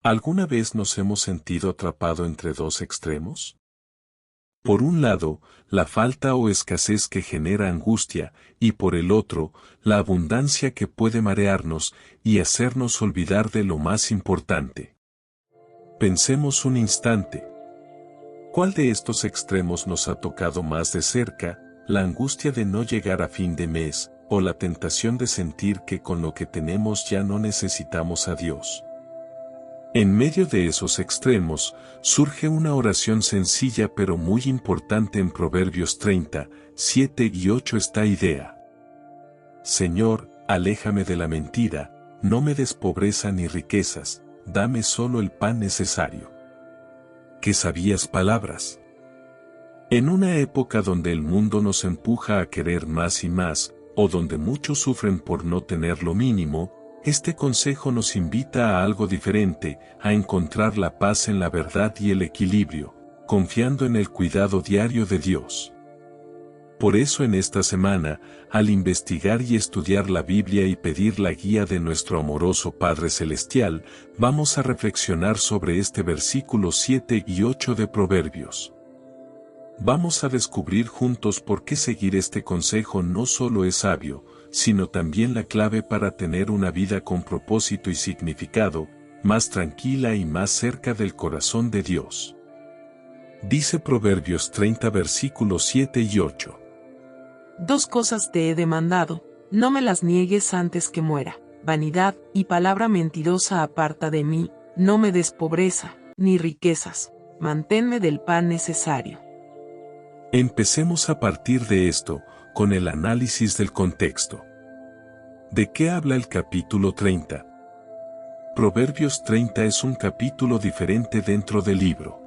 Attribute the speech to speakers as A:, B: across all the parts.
A: ¿Alguna vez nos hemos sentido atrapado entre dos extremos? Por un lado, la falta o escasez que genera angustia, y por el otro, la abundancia que puede marearnos y hacernos olvidar de lo más importante. Pensemos un instante. ¿Cuál de estos extremos nos ha tocado más de cerca, la angustia de no llegar a fin de mes, o la tentación de sentir que con lo que tenemos ya no necesitamos a Dios? En medio de esos extremos, surge una oración sencilla pero muy importante en Proverbios 30, 7 y 8 esta idea. Señor, aléjame de la mentira, no me des pobreza ni riquezas, dame solo el pan necesario. ¡Qué sabias palabras! En una época donde el mundo nos empuja a querer más y más, o donde muchos sufren por no tener lo mínimo, este consejo nos invita a algo diferente, a encontrar la paz en la verdad y el equilibrio, confiando en el cuidado diario de Dios. Por eso en esta semana, al investigar y estudiar la Biblia y pedir la guía de nuestro amoroso Padre Celestial, vamos a reflexionar sobre este versículo 7 y 8 de Proverbios. Vamos a descubrir juntos por qué seguir este consejo no solo es sabio, sino también la clave para tener una vida con propósito y significado, más tranquila y más cerca del corazón de Dios. Dice Proverbios 30 versículos 7 y 8.
B: 2 cosas te he demandado, no me las niegues antes que muera, vanidad y palabra mentirosa aparta de mí, no me des pobreza, ni riquezas, manténme del pan necesario.
A: Empecemos a partir de esto, con el análisis del contexto. ¿De qué habla el capítulo 30? Proverbios 30 es un capítulo diferente dentro del libro.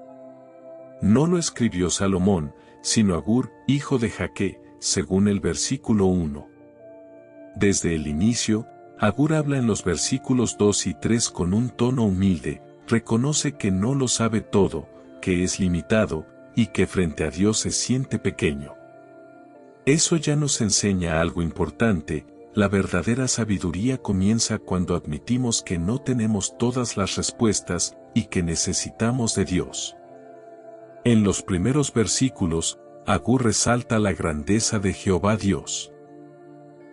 A: No lo escribió Salomón, sino Agur, hijo de Jaque, según el versículo 1. Desde el inicio, Agur habla en los versículos 2 y 3 con un tono humilde, reconoce que no lo sabe todo, que es limitado, y que frente a Dios se siente pequeño. Eso ya nos enseña algo importante, la verdadera sabiduría comienza cuando admitimos que no tenemos todas las respuestas y que necesitamos de Dios. En los primeros versículos, Agur resalta la grandeza de Jehová Dios.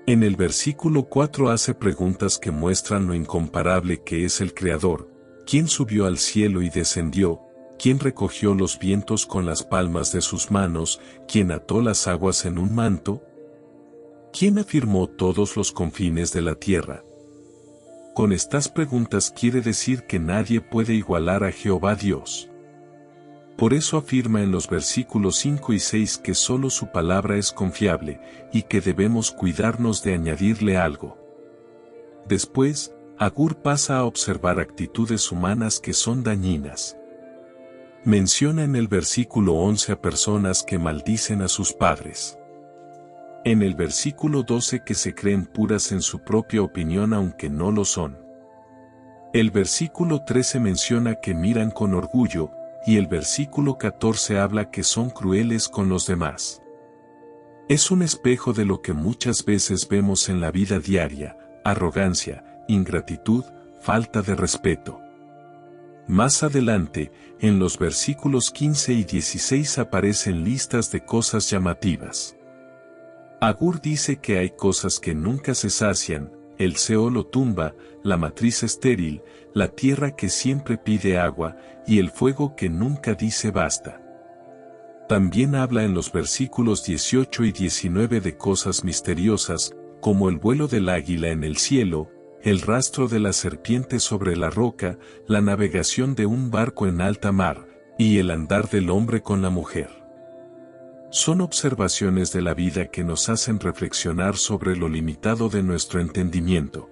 A: En el versículo 4 hace preguntas que muestran lo incomparable que es el Creador, ¿quién subió al cielo y descendió? ¿Quién recogió los vientos con las palmas de sus manos? ¿Quién ató las aguas en un manto? ¿Quién afirmó todos los confines de la tierra? Con estas preguntas quiere decir que nadie puede igualar a Jehová Dios. Por eso afirma en los versículos 5 y 6 que solo su palabra es confiable, y que debemos cuidarnos de añadirle algo. Después, Agur pasa a observar actitudes humanas que son dañinas. Menciona en el versículo 11 a personas que maldicen a sus padres. En el versículo 12 que se creen puras en su propia opinión aunque no lo son. El versículo 13 menciona que miran con orgullo, y el versículo 14 habla que son crueles con los demás. Es un espejo de lo que muchas veces vemos en la vida diaria: arrogancia, ingratitud, falta de respeto. Más adelante, en los versículos 15 y 16 aparecen listas de cosas llamativas. Agur dice que hay cosas que nunca se sacian: el Seol lo tumba, la matriz estéril, la tierra que siempre pide agua, y el fuego que nunca dice basta. También habla en los versículos 18 y 19 de cosas misteriosas, como el vuelo del águila en el cielo, el rastro de la serpiente sobre la roca, la navegación de un barco en alta mar, y el andar del hombre con la mujer. Son observaciones de la vida que nos hacen reflexionar sobre lo limitado de nuestro entendimiento.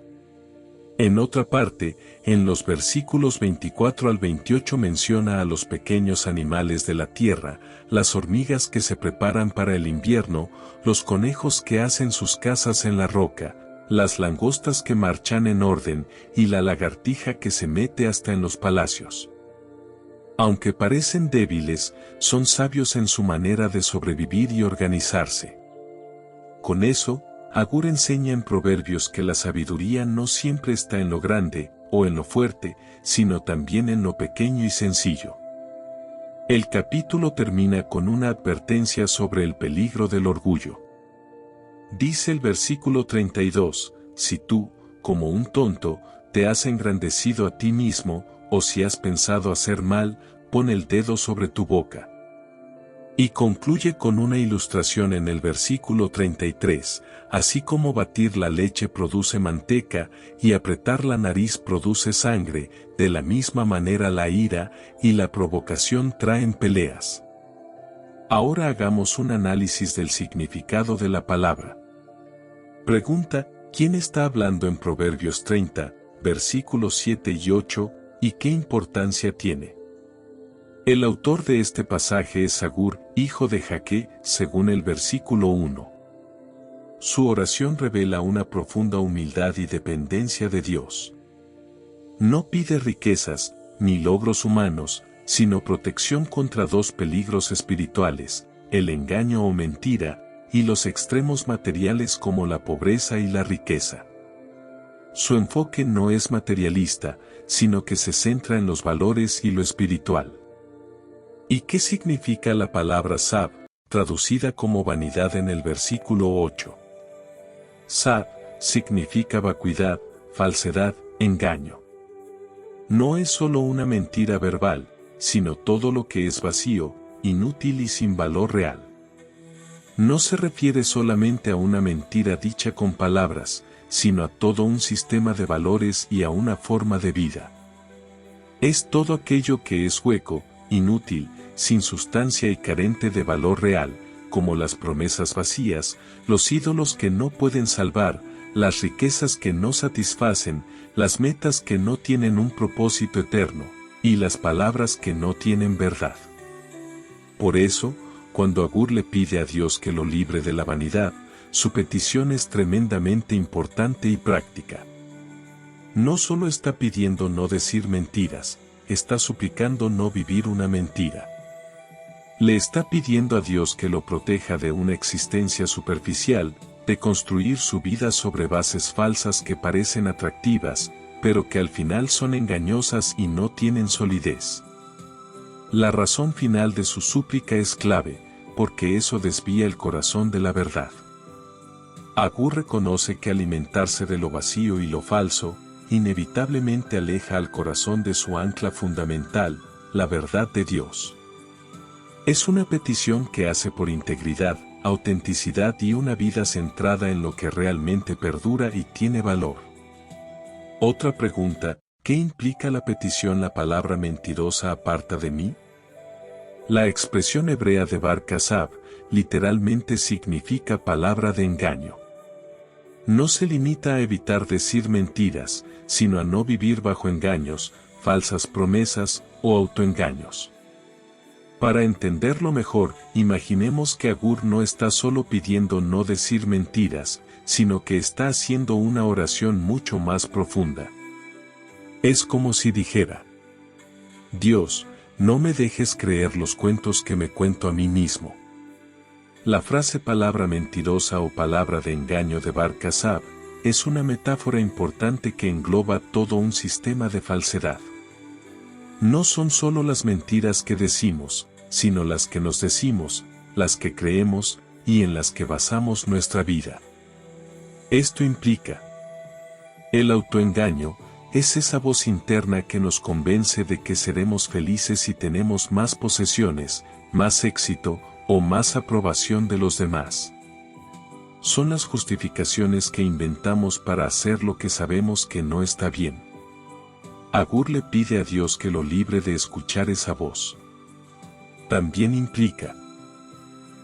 A: En otra parte, en los versículos 24 al 28 menciona a los pequeños animales de la tierra, las hormigas que se preparan para el invierno, los conejos que hacen sus casas en la roca, las langostas que marchan en orden, y la lagartija que se mete hasta en los palacios. Aunque parecen débiles, son sabios en su manera de sobrevivir y organizarse. Con eso, Agur enseña en Proverbios que la sabiduría no siempre está en lo grande o en lo fuerte, sino también en lo pequeño y sencillo. El capítulo termina con una advertencia sobre el peligro del orgullo. Dice el versículo 32, si tú, como un tonto, te has engrandecido a ti mismo, o si has pensado hacer mal, pon el dedo sobre tu boca. Y concluye con una ilustración en el versículo 33, así como batir la leche produce manteca y apretar la nariz produce sangre, de la misma manera la ira y la provocación traen peleas. Ahora hagamos un análisis del significado de la palabra. Pregunta, ¿quién está hablando en Proverbios 30, versículos 7 y 8, y qué importancia tiene? El autor de este pasaje es Agur, hijo de Jaque, según el versículo 1. Su oración revela una profunda humildad y dependencia de Dios. No pide riquezas, ni logros humanos, sino protección contra dos peligros espirituales, el engaño o mentira, y los extremos materiales como la pobreza y la riqueza. Su enfoque no es materialista, sino que se centra en los valores y lo espiritual. ¿Y qué significa la palabra sab, traducida como vanidad en el versículo 8? Sab significa vacuidad, falsedad, engaño. No es solo una mentira verbal, sino todo lo que es vacío, inútil y sin valor real. No se refiere solamente a una mentira dicha con palabras, sino a todo un sistema de valores y a una forma de vida. Es todo aquello que es hueco, inútil, sin sustancia y carente de valor real, como las promesas vacías, los ídolos que no pueden salvar, las riquezas que no satisfacen, las metas que no tienen un propósito eterno, y las palabras que no tienen verdad. Por eso, cuando Agur le pide a Dios que lo libre de la vanidad, su petición es tremendamente importante y práctica. No solo está pidiendo no decir mentiras, está suplicando no vivir una mentira. Le está pidiendo a Dios que lo proteja de una existencia superficial, de construir su vida sobre bases falsas que parecen atractivas, pero que al final son engañosas y no tienen solidez. La razón final de su súplica es clave, porque eso desvía el corazón de la verdad. Agur reconoce que alimentarse de lo vacío y lo falso, inevitablemente aleja al corazón de su ancla fundamental, la verdad de Dios. Es una petición que hace por integridad, autenticidad y una vida centrada en lo que realmente perdura y tiene valor. Otra pregunta, ¿qué implica la petición la palabra mentirosa aparta de mí? La expresión hebrea de Bar Kasab, literalmente significa palabra de engaño. No se limita a evitar decir mentiras, sino a no vivir bajo engaños, falsas promesas o autoengaños. Para entenderlo mejor, imaginemos que Agur no está solo pidiendo no decir mentiras, sino que está haciendo una oración mucho más profunda. Es como si dijera: Dios, no me dejes creer los cuentos que me cuento a mí mismo. La frase palabra mentirosa o palabra de engaño de Bar Kasab es una metáfora importante que engloba todo un sistema de falsedad. No son solo las mentiras que decimos, sino las que nos decimos, las que creemos, y en las que basamos nuestra vida. Esto implica: el autoengaño es esa voz interna que nos convence de que seremos felices si tenemos más posesiones, más éxito, o más aprobación de los demás. Son las justificaciones que inventamos para hacer lo que sabemos que no está bien. Agur le pide a Dios que lo libre de escuchar esa voz. También implica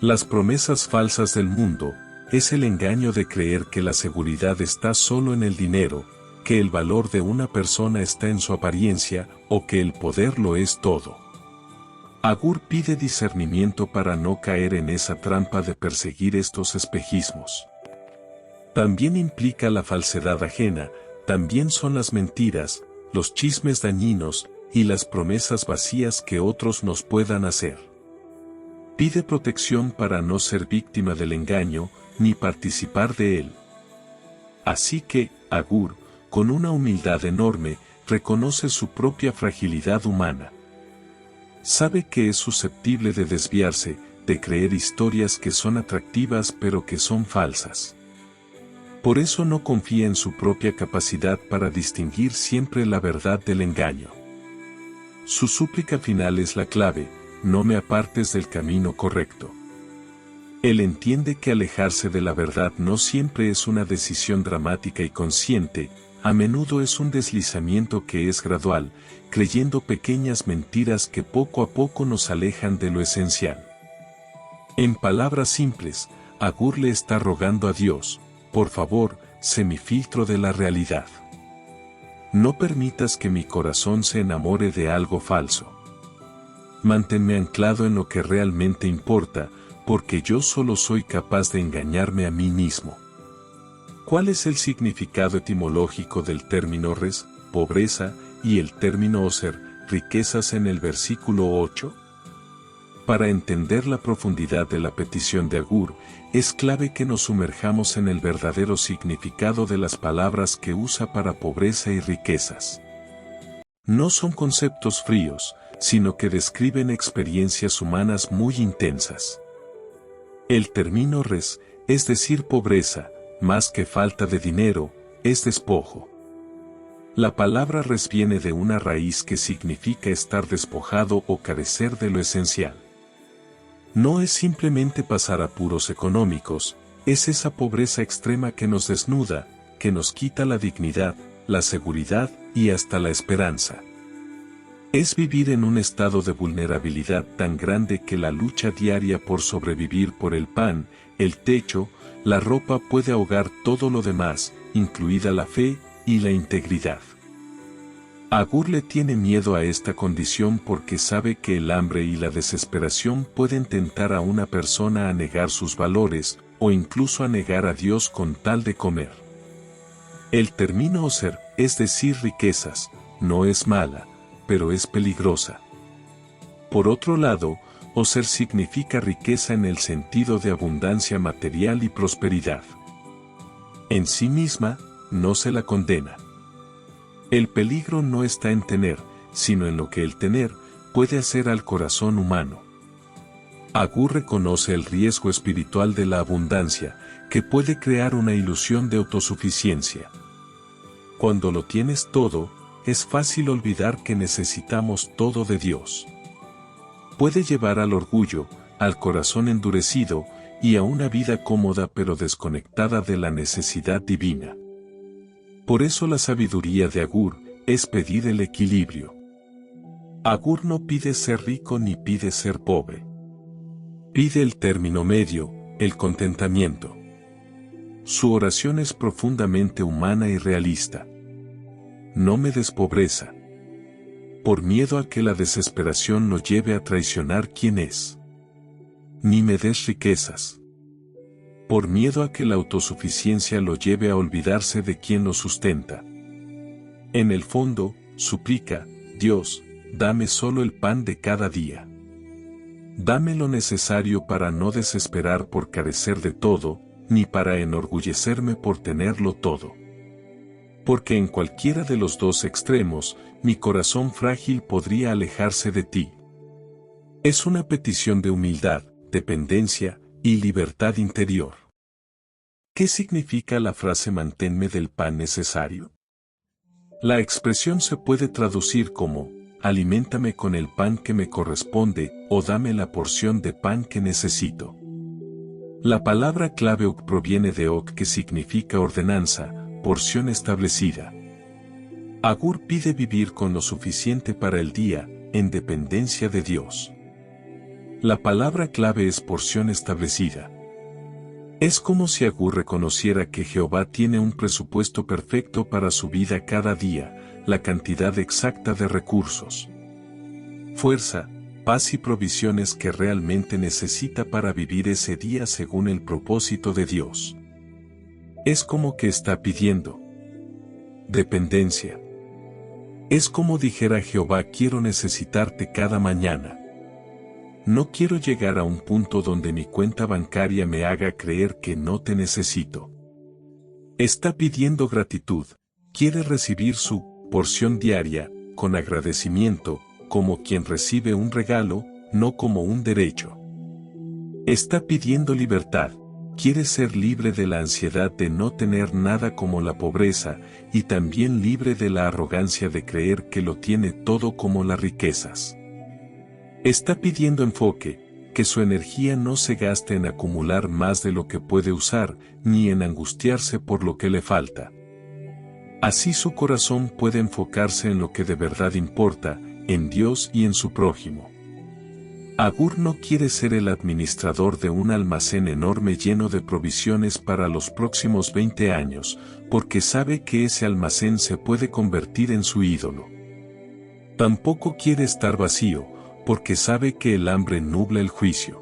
A: las promesas falsas del mundo, es el engaño de creer que la seguridad está solo en el dinero, que el valor de una persona está en su apariencia, o que el poder lo es todo. Agur pide discernimiento para no caer en esa trampa de perseguir estos espejismos. También implica la falsedad ajena, también son las mentiras, los chismes dañinos, y las promesas vacías que otros nos puedan hacer. Pide protección para no ser víctima del engaño, ni participar de él. Así que, Agur, con una humildad enorme, reconoce su propia fragilidad humana. Sabe que es susceptible de desviarse, de creer historias que son atractivas pero que son falsas. Por eso no confía en su propia capacidad para distinguir siempre la verdad del engaño. Su súplica final es la clave: no me apartes del camino correcto. Él entiende que alejarse de la verdad no siempre es una decisión dramática y consciente, a menudo es un deslizamiento que es gradual, creyendo pequeñas mentiras que poco a poco nos alejan de lo esencial. En palabras simples, Agur le está rogando a Dios: por favor, sé mi filtro de la realidad. No permitas que mi corazón se enamore de algo falso. Manténme anclado en lo que realmente importa, porque yo solo soy capaz de engañarme a mí mismo. ¿Cuál es el significado etimológico del término res, pobreza, y el término oser, riquezas en el versículo 8? Para entender la profundidad de la petición de Agur, es clave que nos sumerjamos en el verdadero significado de las palabras que usa para pobreza y riquezas. No son conceptos fríos, sino que describen experiencias humanas muy intensas. El término res, es decir pobreza, más que falta de dinero, es despojo. La palabra res viene de una raíz que significa estar despojado o carecer de lo esencial. No es simplemente pasar apuros económicos, es esa pobreza extrema que nos desnuda, que nos quita la dignidad, la seguridad y hasta la esperanza. Es vivir en un estado de vulnerabilidad tan grande que la lucha diaria por sobrevivir por el pan, el techo, la ropa puede ahogar todo lo demás, incluida la fe y la integridad. Agur le tiene miedo a esta condición porque sabe que el hambre y la desesperación pueden tentar a una persona a negar sus valores, o incluso a negar a Dios con tal de comer. El término oser, es decir riquezas, no es mala, pero es peligrosa. Por otro lado, oser significa riqueza en el sentido de abundancia material y prosperidad. En sí misma, no se la condena. El peligro no está en tener, sino en lo que el tener puede hacer al corazón humano. Agur reconoce el riesgo espiritual de la abundancia, que puede crear una ilusión de autosuficiencia. Cuando lo tienes todo, es fácil olvidar que necesitamos todo de Dios. Puede llevar al orgullo, al corazón endurecido, y a una vida cómoda pero desconectada de la necesidad divina. Por eso la sabiduría de Agur es pedir el equilibrio. Agur no pide ser rico ni pide ser pobre. Pide el término medio, el contentamiento. Su oración es profundamente humana y realista. No me des pobreza, por miedo a que la desesperación lo lleve a traicionar quién es. Ni me des riquezas, por miedo a que la autosuficiencia lo lleve a olvidarse de quien lo sustenta. En el fondo, suplica: Dios, dame solo el pan de cada día. Dame lo necesario para no desesperar por carecer de todo, ni para enorgullecerme por tenerlo todo. Porque en cualquiera de los dos extremos, mi corazón frágil podría alejarse de ti. Es una petición de humildad, dependencia y libertad interior. ¿Qué significa la frase manténme del pan necesario? La expresión se puede traducir como: aliméntame con el pan que me corresponde, o dame la porción de pan que necesito. La palabra clave ok proviene de ok, que significa ordenanza, porción establecida. Agur pide vivir con lo suficiente para el día, en dependencia de Dios. La palabra clave es porción establecida. Es como si Agur reconociera que Jehová tiene un presupuesto perfecto para su vida cada día, la cantidad exacta de recursos, fuerza, paz y provisiones que realmente necesita para vivir ese día según el propósito de Dios. Es como que está pidiendo dependencia. Es como dijera Jehová: quiero necesitarte cada mañana. No quiero llegar a un punto donde mi cuenta bancaria me haga creer que no te necesito. Está pidiendo gratitud, quiere recibir su porción diaria, con agradecimiento, como quien recibe un regalo, no como un derecho. Está pidiendo libertad, quiere ser libre de la ansiedad de no tener nada como la pobreza, y también libre de la arrogancia de creer que lo tiene todo como las riquezas. Está pidiendo enfoque, que su energía no se gaste en acumular más de lo que puede usar, ni en angustiarse por lo que le falta. Así su corazón puede enfocarse en lo que de verdad importa, en Dios y en su prójimo. Agur no quiere ser el administrador de un almacén enorme lleno de provisiones para los próximos 20 años, porque sabe que ese almacén se puede convertir en su ídolo. Tampoco quiere estar vacío, porque sabe que el hambre nubla el juicio.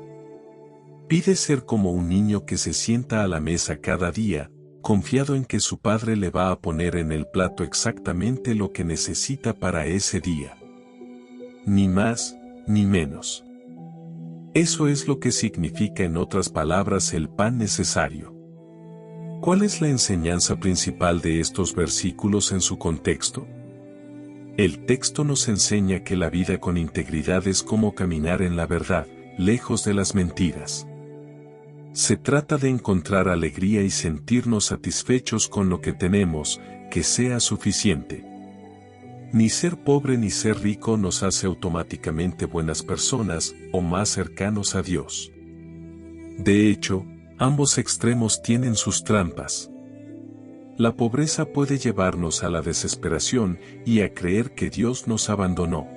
A: Pide ser como un niño que se sienta a la mesa cada día, confiado en que su padre le va a poner en el plato exactamente lo que necesita para ese día. Ni más, ni menos. Eso es lo que significa en otras palabras el pan necesario. ¿Cuál es la enseñanza principal de estos versículos en su contexto? El texto nos enseña que la vida con integridad es como caminar en la verdad, lejos de las mentiras. Se trata de encontrar alegría y sentirnos satisfechos con lo que tenemos, que sea suficiente. Ni ser pobre ni ser rico nos hace automáticamente buenas personas o más cercanos a Dios. De hecho, ambos extremos tienen sus trampas. La pobreza puede llevarnos a la desesperación y a creer que Dios nos abandonó.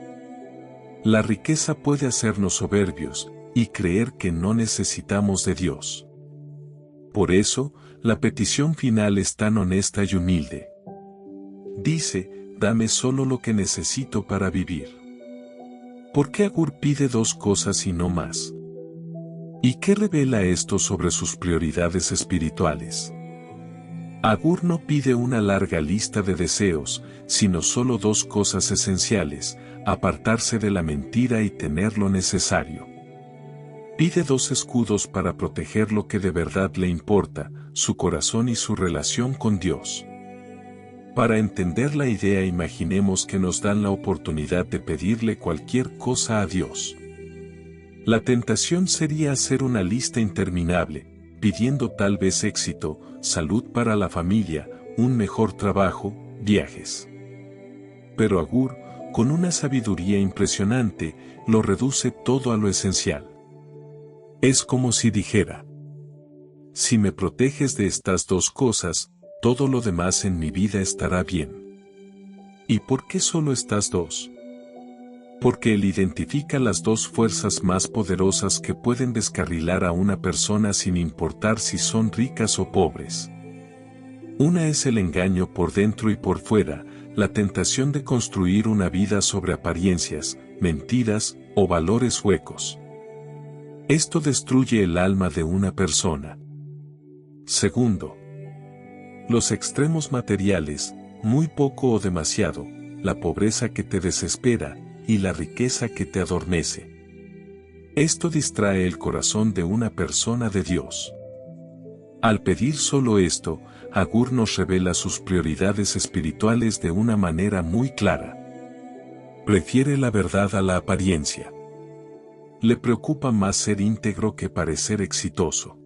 A: La riqueza puede hacernos soberbios y creer que no necesitamos de Dios. Por eso, la petición final es tan honesta y humilde. Dice, dame solo lo que necesito para vivir. ¿Por qué Agur pide dos cosas y no más? ¿Y qué revela esto sobre sus prioridades espirituales? Agur no pide una larga lista de deseos, sino solo dos cosas esenciales: apartarse de la mentira y tener lo necesario. Pide dos escudos para proteger lo que de verdad le importa, su corazón y su relación con Dios. Para entender la idea, imaginemos que nos dan la oportunidad de pedirle cualquier cosa a Dios. La tentación sería hacer una lista interminable, pidiendo tal vez éxito, salud para la familia, un mejor trabajo, viajes. Pero Agur, con una sabiduría impresionante, lo reduce todo a lo esencial. Es como si dijera: si me proteges de estas dos cosas, todo lo demás en mi vida estará bien. ¿Y por qué solo estas dos? Porque él identifica las dos fuerzas más poderosas que pueden descarrilar a una persona sin importar si son ricas o pobres. Una es el engaño por dentro y por fuera, la tentación de construir una vida sobre apariencias, mentiras o valores huecos. Esto destruye el alma de una persona. Segundo, los extremos materiales, muy poco o demasiado, la pobreza que te desespera, y la riqueza que te adormece. Esto distrae el corazón de una persona de Dios. Al pedir solo esto, Agur nos revela sus prioridades espirituales de una manera muy clara. Prefiere la verdad a la apariencia. Le preocupa más ser íntegro que parecer exitoso.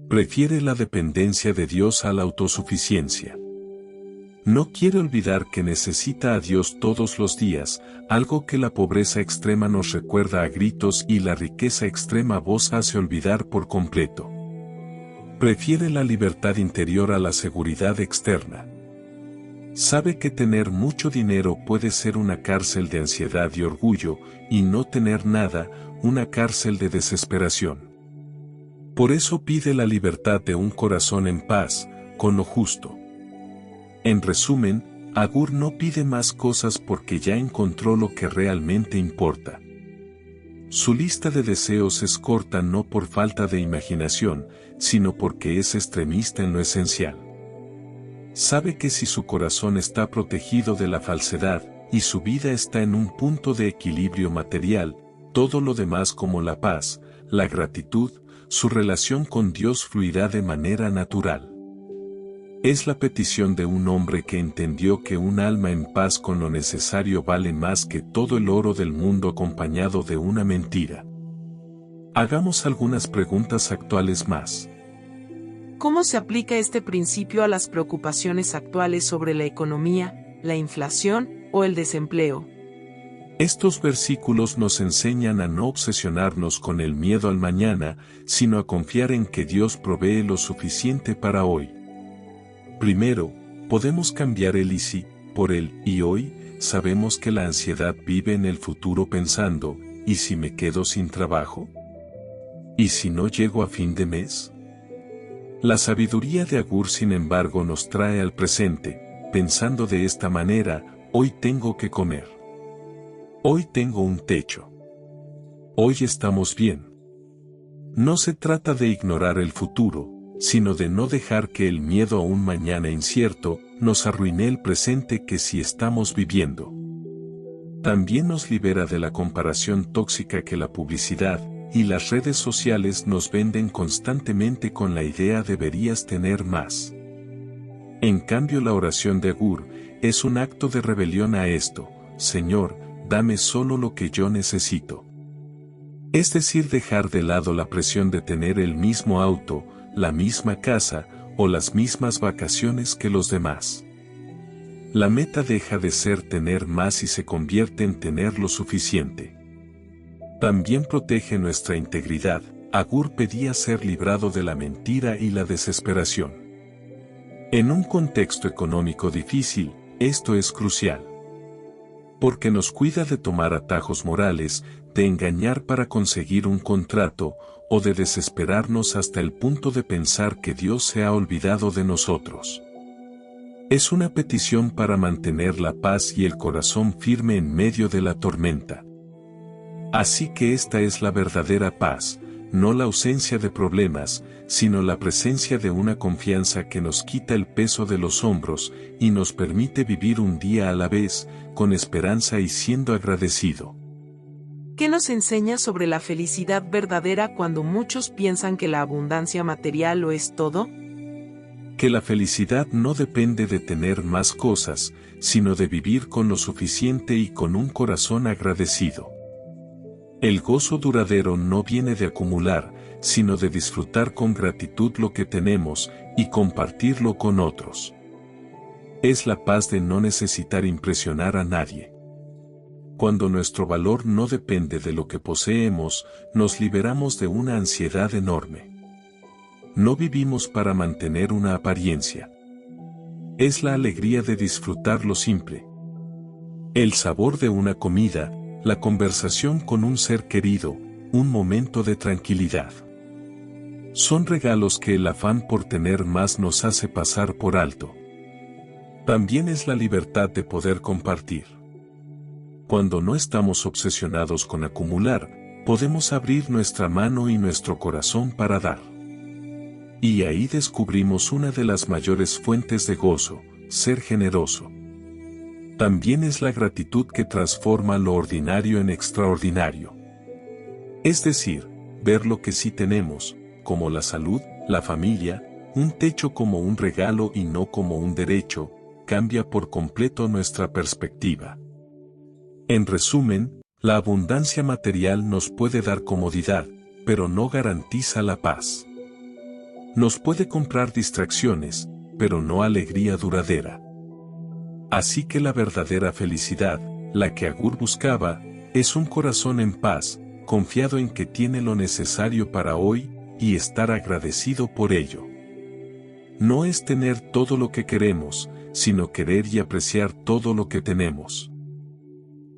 A: Prefiere la dependencia de Dios a la autosuficiencia. No quiere olvidar que necesita a Dios todos los días, algo que la pobreza extrema nos recuerda a gritos y la riqueza extrema voz hace olvidar por completo. Prefiere la libertad interior a la seguridad externa. Sabe que tener mucho dinero puede ser una cárcel de ansiedad y orgullo, y no tener nada, una cárcel de desesperación. Por eso pide la libertad de un corazón en paz, con lo justo. En resumen, Agur no pide más cosas porque ya encontró lo que realmente importa. Su lista de deseos es corta no por falta de imaginación, sino porque es extremista en lo esencial. Sabe que si su corazón está protegido de la falsedad, y su vida está en un punto de equilibrio material, todo lo demás como la paz, la gratitud, su relación con Dios fluirá de manera natural. Es la petición de un hombre que entendió que un alma en paz con lo necesario vale más que todo el oro del mundo acompañado de una mentira. Hagamos algunas preguntas actuales más.
B: ¿Cómo se aplica este principio a las preocupaciones actuales sobre la economía, la inflación o el desempleo?
A: Estos versículos nos enseñan a no obsesionarnos con el miedo al mañana, sino a confiar en que Dios provee lo suficiente para hoy. Primero, podemos cambiar el y si por el y hoy. Sabemos que la ansiedad vive en el futuro pensando, ¿y si me quedo sin trabajo? ¿Y si no llego a fin de mes? La sabiduría de Agur, sin embargo, nos trae al presente, pensando de esta manera: hoy tengo que comer. Hoy tengo un techo. Hoy estamos bien. No se trata de ignorar el futuro, sino de no dejar que el miedo a un mañana incierto nos arruine el presente que sí estamos viviendo. También nos libera de la comparación tóxica que la publicidad y las redes sociales nos venden constantemente con la idea deberías tener más. En cambio, la oración de Agur es un acto de rebelión a esto: Señor, dame solo lo que yo necesito. Es decir, dejar de lado la presión de tener el mismo auto, la misma casa o las mismas vacaciones que los demás. La meta deja de ser tener más y se convierte en tener lo suficiente. También protege nuestra integridad. Agur pedía ser librado de la mentira y la desesperación. En un contexto económico difícil, esto es crucial. Porque nos cuida de tomar atajos morales, de engañar para conseguir un contrato, o de desesperarnos hasta el punto de pensar que Dios se ha olvidado de nosotros. Es una petición para mantener la paz y el corazón firme en medio de la tormenta. Así que esta es la verdadera paz, no la ausencia de problemas, sino la presencia de una confianza que nos quita el peso de los hombros y nos permite vivir un día a la vez, con esperanza y siendo agradecido.
B: ¿Qué nos enseña sobre la felicidad verdadera cuando muchos piensan que la abundancia material lo es todo?
A: Que la felicidad no depende de tener más cosas, sino de vivir con lo suficiente y con un corazón agradecido. El gozo duradero no viene de acumular, sino de disfrutar con gratitud lo que tenemos y compartirlo con otros. Es la paz de no necesitar impresionar a nadie. Cuando nuestro valor no depende de lo que poseemos, nos liberamos de una ansiedad enorme. No vivimos para mantener una apariencia. Es la alegría de disfrutar lo simple. El sabor de una comida, la conversación con un ser querido, un momento de tranquilidad. Son regalos que el afán por tener más nos hace pasar por alto. También es la libertad de poder compartir. Cuando no estamos obsesionados con acumular, podemos abrir nuestra mano y nuestro corazón para dar. Y ahí descubrimos una de las mayores fuentes de gozo: ser generoso. También es la gratitud que transforma lo ordinario en extraordinario. Es decir, ver lo que sí tenemos, como la salud, la familia, un techo, como un regalo y no como un derecho, cambia por completo nuestra perspectiva. En resumen, la abundancia material nos puede dar comodidad, pero no garantiza la paz. Nos puede comprar distracciones, pero no alegría duradera. Así que la verdadera felicidad, la que Agur buscaba, es un corazón en paz, confiado en que tiene lo necesario para hoy, y estar agradecido por ello. No es tener todo lo que queremos, sino querer y apreciar todo lo que tenemos.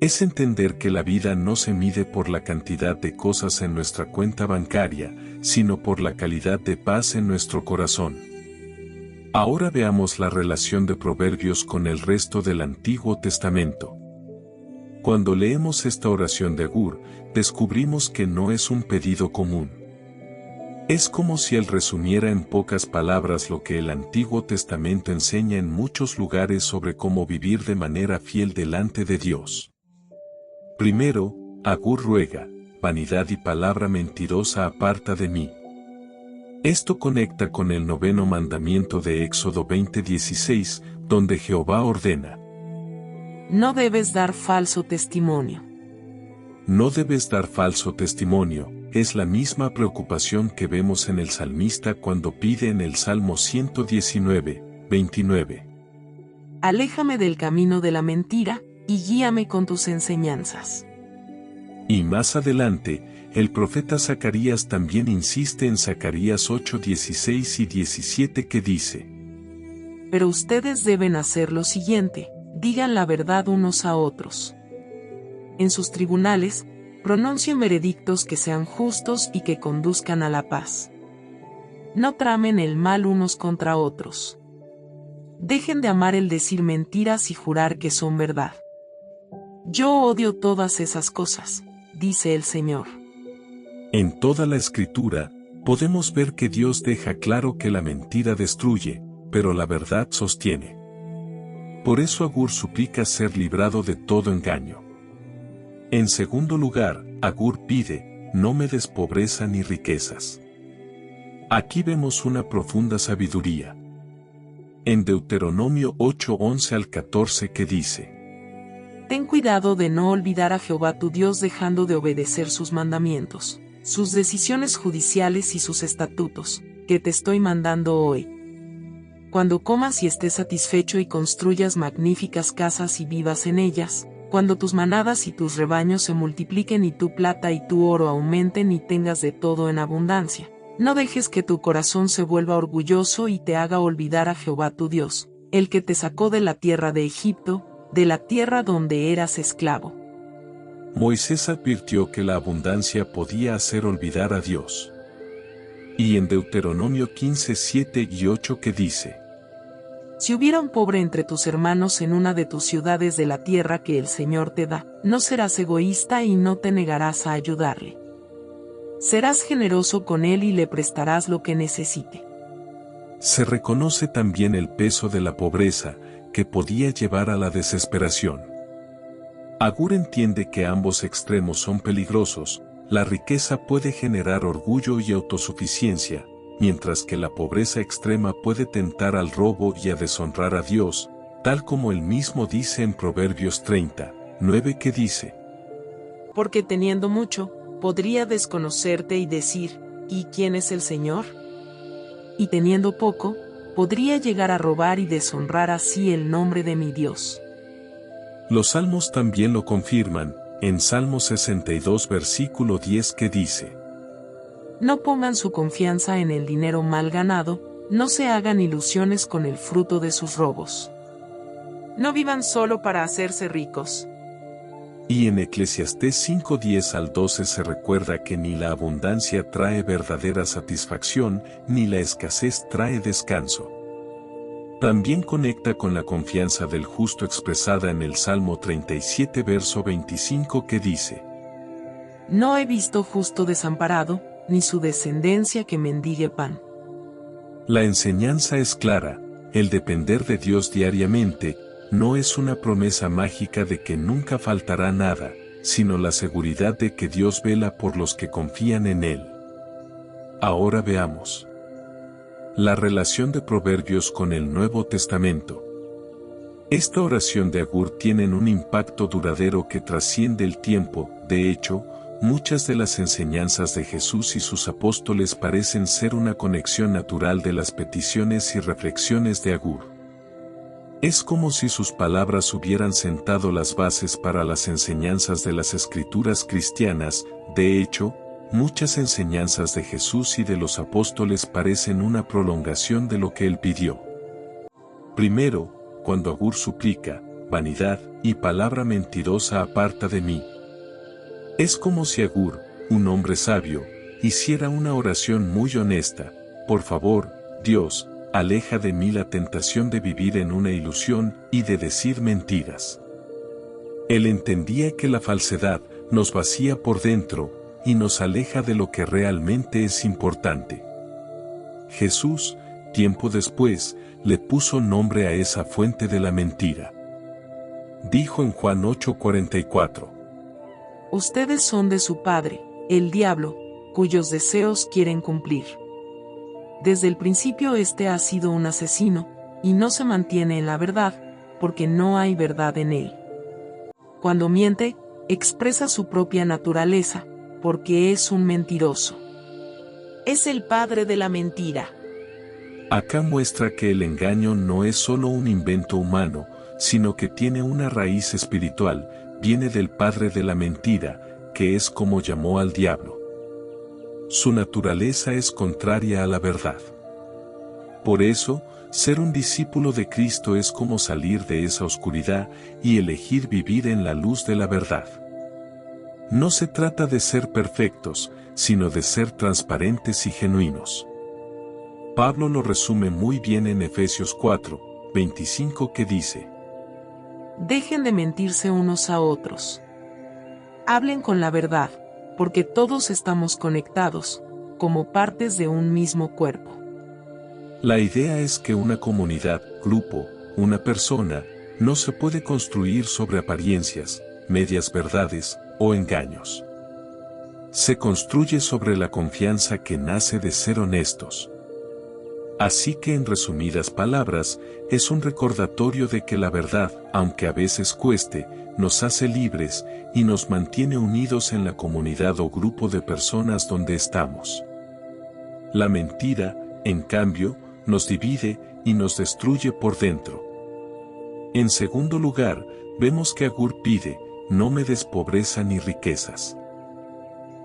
A: Es entender que la vida no se mide por la cantidad de cosas en nuestra cuenta bancaria, sino por la calidad de paz en nuestro corazón. Ahora veamos la relación de Proverbios con el resto del Antiguo Testamento. Cuando leemos esta oración de Agur, descubrimos que no es un pedido común. Es como si él resumiera en pocas palabras lo que el Antiguo Testamento enseña en muchos lugares sobre cómo vivir de manera fiel delante de Dios. Primero, Agur ruega: vanidad y palabra mentirosa aparta de mí. Esto conecta con el 9º mandamiento de Éxodo 20:16, donde Jehová ordena:
B: no debes dar falso testimonio.
A: No debes dar falso testimonio, es la misma preocupación que vemos en el salmista cuando pide en el Salmo 119:29.
B: Aléjame del camino de la mentira, y guíame con tus enseñanzas.
A: Y más adelante, el profeta Zacarías también insiste en Zacarías 8:16 y 17 que dice:
B: pero ustedes deben hacer lo siguiente, digan la verdad unos a otros. En sus tribunales, pronuncien veredictos que sean justos y que conduzcan a la paz. No tramen el mal unos contra otros. Dejen de amar el decir mentiras y jurar que son verdad. Yo odio todas esas cosas, dice el Señor.
A: En toda la Escritura, podemos ver que Dios deja claro que la mentira destruye, pero la verdad sostiene. Por eso Agur suplica ser librado de todo engaño. En segundo lugar, Agur pide: no me des pobreza ni riquezas. Aquí vemos una profunda sabiduría. En Deuteronomio 8:11 al 14 que dice:
B: ten cuidado de no olvidar a Jehová tu Dios dejando de obedecer sus mandamientos, sus decisiones judiciales y sus estatutos, que te estoy mandando hoy. Cuando comas y estés satisfecho y construyas magníficas casas y vivas en ellas, cuando tus manadas y tus rebaños se multipliquen y tu plata y tu oro aumenten y tengas de todo en abundancia, no dejes que tu corazón se vuelva orgulloso y te haga olvidar a Jehová tu Dios, el que te sacó de la tierra de Egipto, de la tierra donde eras esclavo.
A: Moisés advirtió que la abundancia podía hacer olvidar a Dios. Y en Deuteronomio 15:7 y 8 que dice:
B: si hubiera un pobre entre tus hermanos en una de tus ciudades de la tierra que el Señor te da, no serás egoísta y no te negarás a ayudarle. Serás generoso con él y le prestarás lo que necesite.
A: Se reconoce también el peso de la pobreza, que podía llevar a la desesperación. Agur entiende que ambos extremos son peligrosos. La riqueza puede generar orgullo y autosuficiencia, mientras que la pobreza extrema puede tentar al robo y a deshonrar a Dios, tal como él mismo dice en Proverbios 30:9 que dice:
B: porque teniendo mucho, podría desconocerte y decir, ¿y quién es el Señor? Y teniendo poco, podría llegar a robar y deshonrar así el nombre de mi Dios.
A: Los salmos también lo confirman, en Salmo 62 versículo 10 que dice:
B: no pongan su confianza en el dinero mal ganado, no se hagan ilusiones con el fruto de sus robos. No vivan solo para hacerse ricos.
A: Y en Eclesiastés 5:10 al 12 se recuerda que ni la abundancia trae verdadera satisfacción, ni la escasez trae descanso. También conecta con la confianza del justo expresada en el Salmo 37 verso 25 que dice:
B: no he visto justo desamparado, ni su descendencia que mendigue pan.
A: La enseñanza es clara: el depender de Dios diariamente, no es una promesa mágica de que nunca faltará nada, sino la seguridad de que Dios vela por los que confían en Él. Ahora veamos la relación de Proverbios con el Nuevo Testamento. Esta oración de Agur tiene un impacto duradero que trasciende el tiempo. De hecho, muchas de las enseñanzas de Jesús y sus apóstoles parecen ser una conexión natural de las peticiones y reflexiones de Agur. Es como si sus palabras hubieran sentado las bases para las enseñanzas de las Escrituras cristianas. De hecho, muchas enseñanzas de Jesús y de los apóstoles parecen una prolongación de lo que él pidió. Primero, cuando Agur suplica: vanidad y palabra mentirosa aparta de mí. Es como si Agur, un hombre sabio, hiciera una oración muy honesta: por favor, Dios, aleja de mí la tentación de vivir en una ilusión y de decir mentiras. Él entendía que la falsedad nos vacía por dentro y nos aleja de lo que realmente es importante. Jesús, tiempo después, le puso nombre a esa fuente de la mentira. Dijo en Juan 8:44:
B: ustedes son de su padre, el diablo, cuyos deseos quieren cumplir. Desde el principio este ha sido un asesino, y no se mantiene en la verdad, porque no hay verdad en él. Cuando miente, expresa su propia naturaleza, porque es un mentiroso. Es el padre de la mentira.
A: Acá muestra que el engaño no es solo un invento humano, sino que tiene una raíz espiritual, viene del padre de la mentira, que es como llamó al diablo. Su naturaleza es contraria a la verdad. Por eso, ser un discípulo de Cristo es como salir de esa oscuridad y elegir vivir en la luz de la verdad. No se trata de ser perfectos, sino de ser transparentes y genuinos. Pablo lo resume muy bien en Efesios 4, 25 que dice:
B: Dejen de mentirse unos a otros. Hablen con la verdad, porque todos estamos conectados, como partes de un mismo cuerpo.
A: La idea es que una comunidad, grupo, una persona, no se puede construir sobre apariencias, medias verdades o engaños. Se construye sobre la confianza que nace de ser honestos. Así que en resumidas palabras, es un recordatorio de que la verdad, aunque a veces cueste, nos hace libres y nos mantiene unidos en la comunidad o grupo de personas donde estamos. La mentira, en cambio, nos divide y nos destruye por dentro. En segundo lugar, vemos que Agur pide: no me des pobreza ni riquezas.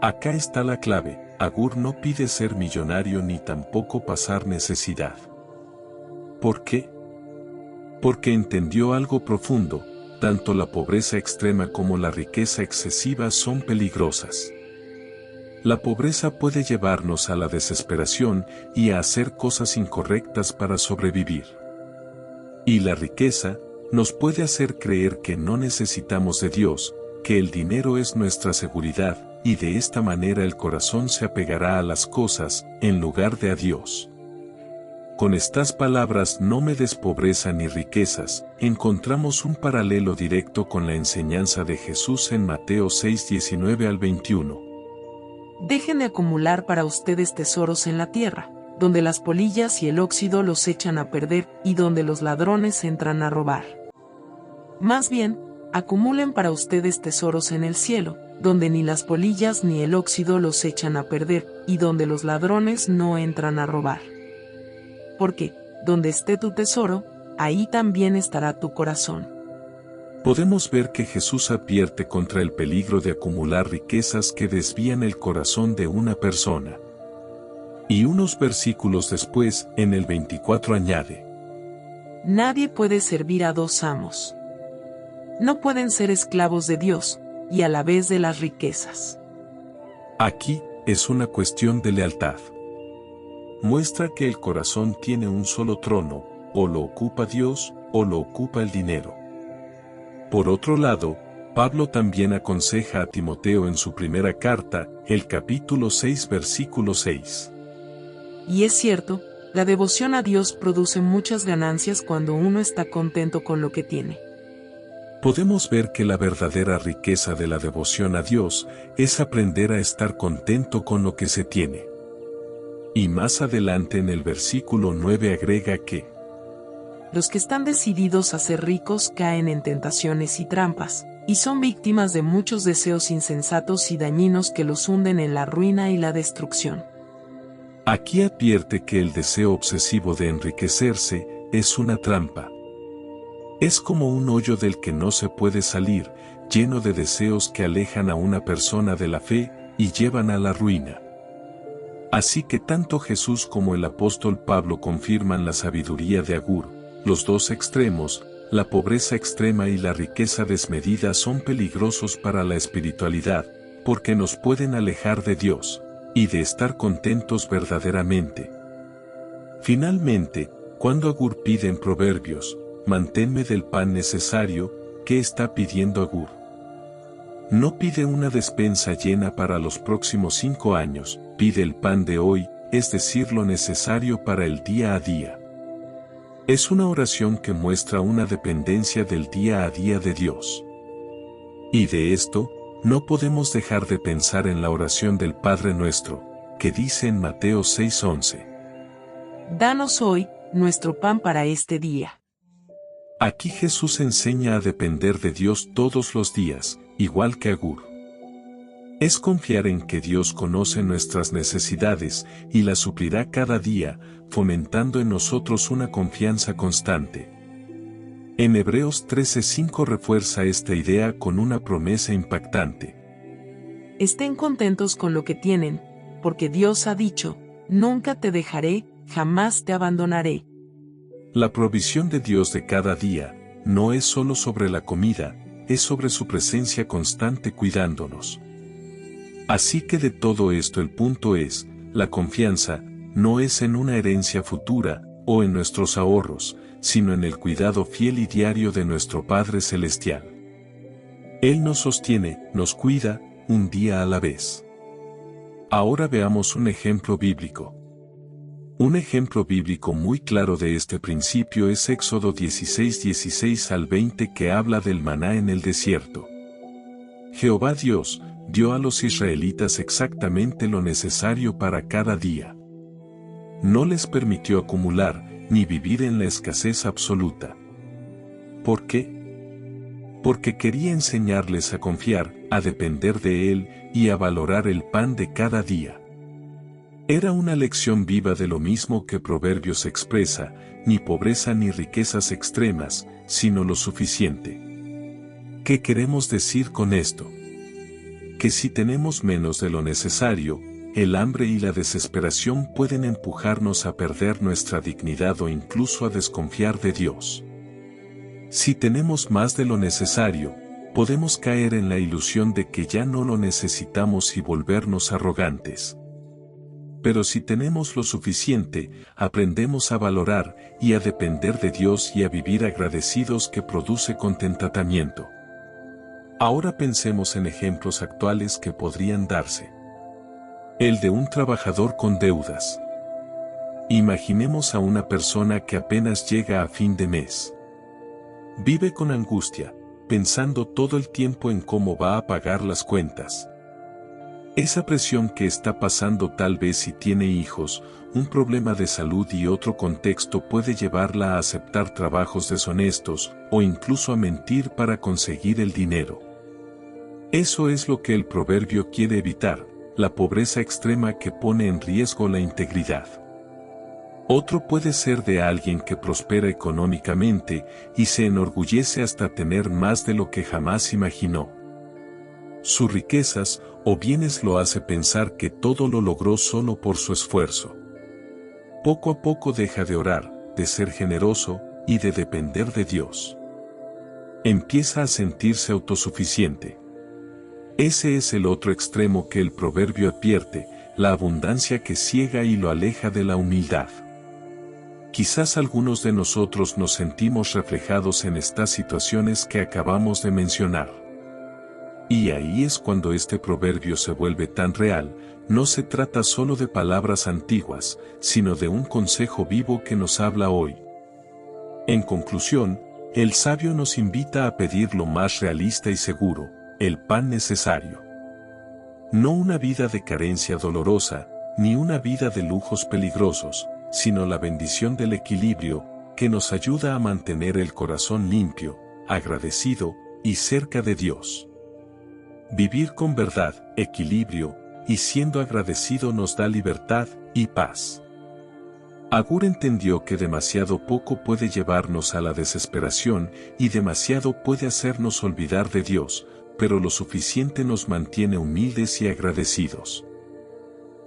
A: Acá está la clave: Agur no pide ser millonario ni tampoco pasar necesidad. ¿Por qué? Porque entendió algo profundo: tanto la pobreza extrema como la riqueza excesiva son peligrosas. La pobreza puede llevarnos a la desesperación y a hacer cosas incorrectas para sobrevivir. Y la riqueza nos puede hacer creer que no necesitamos de Dios, que el dinero es nuestra seguridad, y de esta manera el corazón se apegará a las cosas, en lugar de a Dios. Con estas palabras: no me des pobreza ni riquezas, encontramos un paralelo directo con la enseñanza de Jesús en Mateo 6, 19 al 21.
B: Dejen de acumular para ustedes tesoros en la tierra, donde las polillas y el óxido los echan a perder, y donde los ladrones entran a robar. Más bien, acumulen para ustedes tesoros en el cielo, donde ni las polillas ni el óxido los echan a perder, y donde los ladrones no entran a robar. Porque, donde esté tu tesoro, ahí también estará tu corazón.
A: Podemos ver que Jesús advierte contra el peligro de acumular riquezas que desvían el corazón de una persona. Y unos versículos después, en el 24 añade:
B: Nadie puede servir a dos amos. No pueden ser esclavos de Dios, y a la vez de las riquezas.
A: Aquí, es una cuestión de lealtad. Muestra que el corazón tiene un solo trono: o lo ocupa Dios, o lo ocupa el dinero. Por otro lado, Pablo también aconseja a Timoteo en su primera carta, el capítulo 6 versículo 6.
B: Y es cierto, la devoción a Dios produce muchas ganancias cuando uno está contento con lo que tiene.
A: Podemos ver que la verdadera riqueza de la devoción a Dios es aprender a estar contento con lo que se tiene. Y más adelante en el versículo 9 agrega que
B: los que están decididos a ser ricos caen en tentaciones y trampas, y son víctimas de muchos deseos insensatos y dañinos que los hunden en la ruina y la destrucción.
A: Aquí advierte que el deseo obsesivo de enriquecerse es una trampa. Es como un hoyo del que no se puede salir, lleno de deseos que alejan a una persona de la fe y llevan a la ruina. Así que tanto Jesús como el apóstol Pablo confirman la sabiduría de Agur: los dos extremos, la pobreza extrema y la riqueza desmedida, son peligrosos para la espiritualidad, porque nos pueden alejar de Dios y de estar contentos verdaderamente. Finalmente, cuando Agur pide en Proverbios: manténme del pan necesario, ¿qué está pidiendo Agur? No pide una despensa llena para los próximos 5 años, pide el pan de hoy, es decir, lo necesario para el día a día. Es una oración que muestra una dependencia del día a día de Dios. Y de esto, no podemos dejar de pensar en la oración del Padre Nuestro, que dice en Mateo 6:11.
B: Danos hoy nuestro pan para este día.
A: Aquí Jesús enseña a depender de Dios todos los días, igual que Agur. Es confiar en que Dios conoce nuestras necesidades y las suplirá cada día, fomentando en nosotros una confianza constante. En Hebreos 13:5 refuerza esta idea con una promesa impactante.
B: Estén contentos con lo que tienen, porque Dios ha dicho, nunca te dejaré, jamás te abandonaré.
A: La provisión de Dios de cada día no es solo sobre la comida, es sobre su presencia constante cuidándonos. Así que de todo esto el punto es, la confianza no es en una herencia futura o en nuestros ahorros, sino en el cuidado fiel y diario de nuestro Padre Celestial. Él nos sostiene, nos cuida, un día a la vez. Ahora veamos un ejemplo bíblico. Un ejemplo bíblico muy claro de este principio es Éxodo 16:16 al 20 que habla del maná en el desierto. Jehová Dios dio a los israelitas exactamente lo necesario para cada día. No les permitió acumular, ni vivir en la escasez absoluta. ¿Por qué? Porque quería enseñarles a confiar, a depender de Él, y a valorar el pan de cada día. Era una lección viva de lo mismo que Proverbios expresa, ni pobreza ni riquezas extremas, sino lo suficiente. ¿Qué queremos decir con esto? Que si tenemos menos de lo necesario, el hambre y la desesperación pueden empujarnos a perder nuestra dignidad o incluso a desconfiar de Dios. Si tenemos más de lo necesario, podemos caer en la ilusión de que ya no lo necesitamos y volvernos arrogantes. Pero si tenemos lo suficiente, aprendemos a valorar y a depender de Dios y a vivir agradecidos que produce contentamiento. Ahora pensemos en ejemplos actuales que podrían darse. El de un trabajador con deudas. Imaginemos a una persona que apenas llega a fin de mes. Vive con angustia, pensando todo el tiempo en cómo va a pagar las cuentas. Esa presión que está pasando tal vez si tiene hijos, un problema de salud y otro contexto puede llevarla a aceptar trabajos deshonestos o incluso a mentir para conseguir el dinero. Eso es lo que el proverbio quiere evitar, la pobreza extrema que pone en riesgo la integridad. Otro puede ser de alguien que prospera económicamente y se enorgullece hasta tener más de lo que jamás imaginó. Sus riquezas o bienes lo hace pensar que todo lo logró solo por su esfuerzo. Poco a poco deja de orar, de ser generoso y de depender de Dios. Empieza a sentirse autosuficiente. Ese es el otro extremo que el proverbio advierte, la abundancia que ciega y lo aleja de la humildad. Quizás algunos de nosotros nos sentimos reflejados en estas situaciones que acabamos de mencionar. Y ahí es cuando este proverbio se vuelve tan real, no se trata solo de palabras antiguas, sino de un consejo vivo que nos habla hoy. En conclusión, el sabio nos invita a pedir lo más realista y seguro, el pan necesario. No una vida de carencia dolorosa, ni una vida de lujos peligrosos, sino la bendición del equilibrio, que nos ayuda a mantener el corazón limpio, agradecido y cerca de Dios. Vivir con verdad, equilibrio y siendo agradecido nos da libertad y paz. Agur entendió que demasiado poco puede llevarnos a la desesperación y demasiado puede hacernos olvidar de Dios, pero lo suficiente nos mantiene humildes y agradecidos.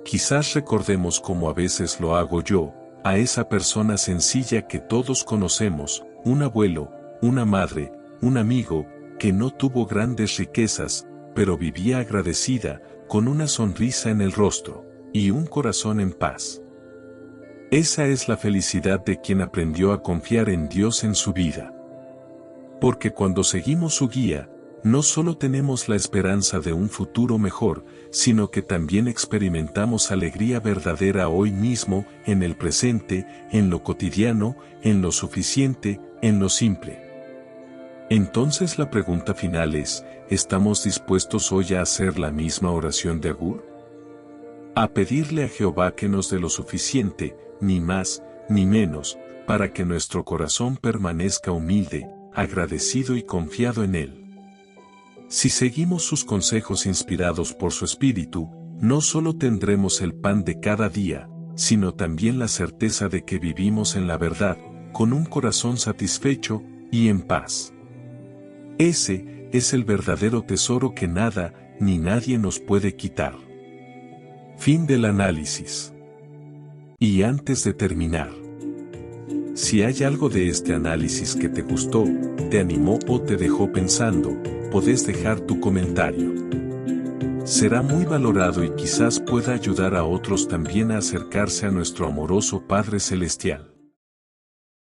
A: Quizás recordemos como a veces lo hago yo, a esa persona sencilla que todos conocemos, un abuelo, una madre, un amigo, que no tuvo grandes riquezas, pero vivía agradecida, con una sonrisa en el rostro, y un corazón en paz. Esa es la felicidad de quien aprendió a confiar en Dios en su vida. Porque cuando seguimos su guía, no solo tenemos la esperanza de un futuro mejor, sino que también experimentamos alegría verdadera hoy mismo, en el presente, en lo cotidiano, en lo suficiente, en lo simple. Entonces la pregunta final es, ¿estamos dispuestos hoy a hacer la misma oración de Agur? A pedirle a Jehová que nos dé lo suficiente, ni más, ni menos, para que nuestro corazón permanezca humilde, agradecido y confiado en Él. Si seguimos sus consejos inspirados por su Espíritu, no solo tendremos el pan de cada día, sino también la certeza de que vivimos en la verdad, con un corazón satisfecho y en paz. Ese es el verdadero tesoro que nada ni nadie nos puede quitar. Fin del análisis. Y antes de terminar, si hay algo de este análisis que te gustó, te animó o te dejó pensando, podés dejar tu comentario. Será muy valorado y quizás pueda ayudar a otros también a acercarse a nuestro amoroso Padre Celestial.